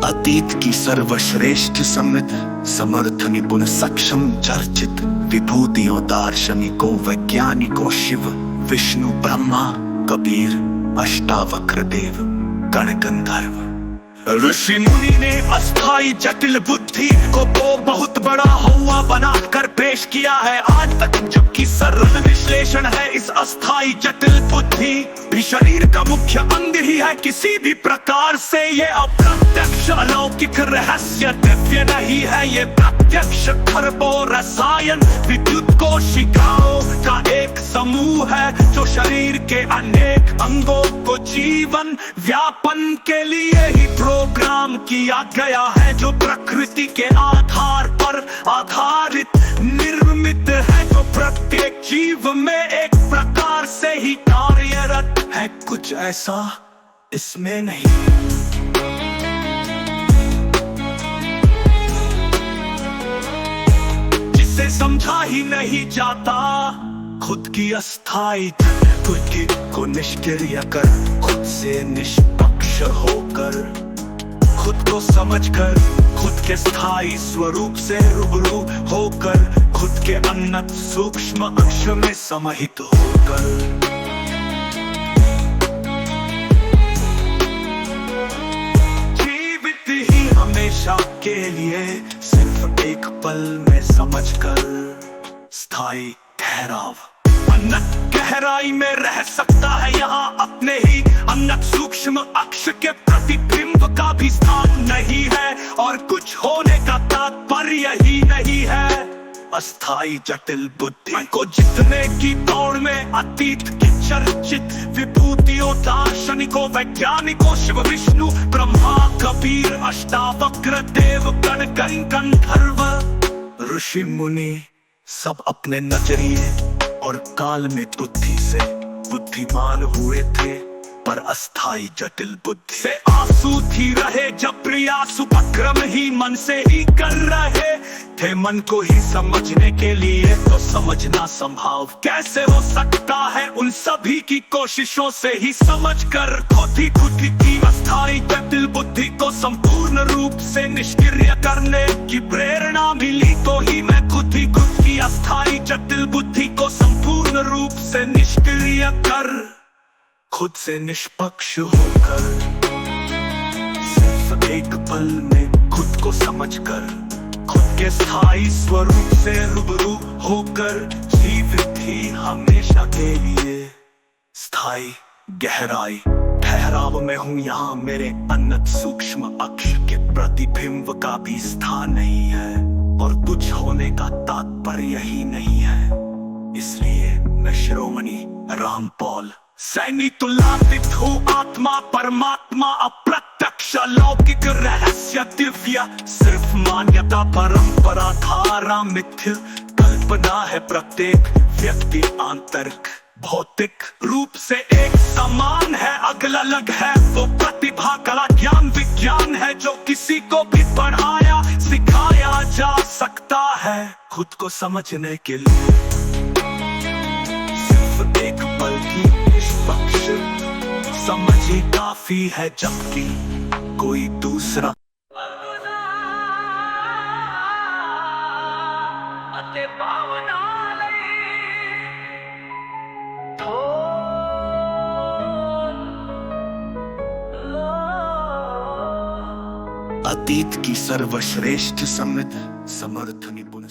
अतीत की सर्वश्रेष्ठ समृद्ध समर्थ निपुण सक्षम चर्चित विभूतियों दार्शनिकों वैज्ञानिकों शिव विष्णु ब्रह्मा कबीर अष्टावक्र देव गण गंधर्व ऋषि मुनि ने अस्थाई जटिल बुद्धि को बहुत बड़ा हुआ बनाकर पेश किया है आज तक, जबकि सरल विश्लेषण है इस अस्थाई जटिल बुद्धि भी शरीर का मुख्य अंग ही है। किसी भी प्रकार से ये अप्रत्यक्ष अलौकिक रहस्य दिव्य नहीं है, ये प्रत्यक्ष खरबों रसायन विद्युत कोशिकाओं का एक समूह है जो शरीर के अनेक अंगों को जीवन व्यापन के लिए ही प्रोग्राम किया गया है, जो प्रकृति के आधार पर आधारित निर्मित है, जो प्रत्येक जीव में एक प्रकार से ही कार्यरत है। कुछ ऐसा इसमें नहीं जिसे समझा ही नहीं जाता। खुद की अस्थाई बुद्धि को निष्क्रिय कर, खुद से निष्पक्ष होकर, खुद को समझकर, खुद के स्थायी स्वरूप से रूबरू होकर, खुद के उन्नत सूक्ष्म अंश में समाहित होकर, जीवित ही हमेशा के लिए सिर्फ एक पल में समझकर, स्थायी ठहराव अनंत गहराई में रह सकता है। यहाँ अपने ही अनंत सूक्ष्म अक्ष के प्रतिबिंब का भी स्थान नहीं है और कुछ होने का तात्पर्य ही नहीं है। अस्थाई जटिल बुद्धि को जितने की दौड़ में अतीत की चर्चित विभूतियों दार्शनिकों वैज्ञानिकों शिव विष्णु ब्रह्मा कबीर अष्टावक्र देव गण गंधर्व ऋषि मुनि सब अपने नजरिए और काल में बुद्धि से बुद्धिमान हुए थे, पर अस्थाई जटिल बुद्धि से आसूत ही रहे। जब प्रयास उपक्रम ही मन से ही कर रहे थे, मन को ही समझने के लिए तो समझना संभव कैसे हो सकता है। उन सभी की कोशिशों से ही समझकर खुद ही की अस्थाई जटिल बुद्धि को संपूर्ण रूप से निष्क्रिय करने की प्रेरणा मिली, तो ही मैं खुद की अस्थाई जटिल बुद्धि को संपूर्ण रूप से निष्क्रिय कर, खुद से निष्पक्ष होकर, सिर्फ एक पल में खुद को समझकर, खुद के स्थायी स्वरूप से रूबरू होकर, जीवित ही हमेशा के लिए स्थायी गहराई ठहराव में हूँ। यहाँ मेरे अनंत सूक्ष्म अक्ष के प्रतिबिंब का भी स्थान नहीं है और कुछ होने का तात्पर्य ही नहीं है। इसलिए मैं शिरोमणि रामपॉल सैनी तुलातीत हूँ, आत्मा परमात्मा अप्रत्यक्ष अलौकिक रहस्य दिव्य, सिर्फ मान्यता परंपरा धारा मिथ्य कल्पना है। प्रत्येक व्यक्ति आंतरिक भौतिक रूप से एक समान है, अगला अलग है। वो प्रतिभा कला ज्ञान विज्ञान है जो किसी को भी पढ़ाया सिखाया जा सकता है। खुद को समझने के लिए सिर्फ एक पल की निष्पक्ष समझ ही काफी है, जबकि कोई दूसरा अतीत की सर्वश्रेष्ठ समृद्ध समर्थ निपुण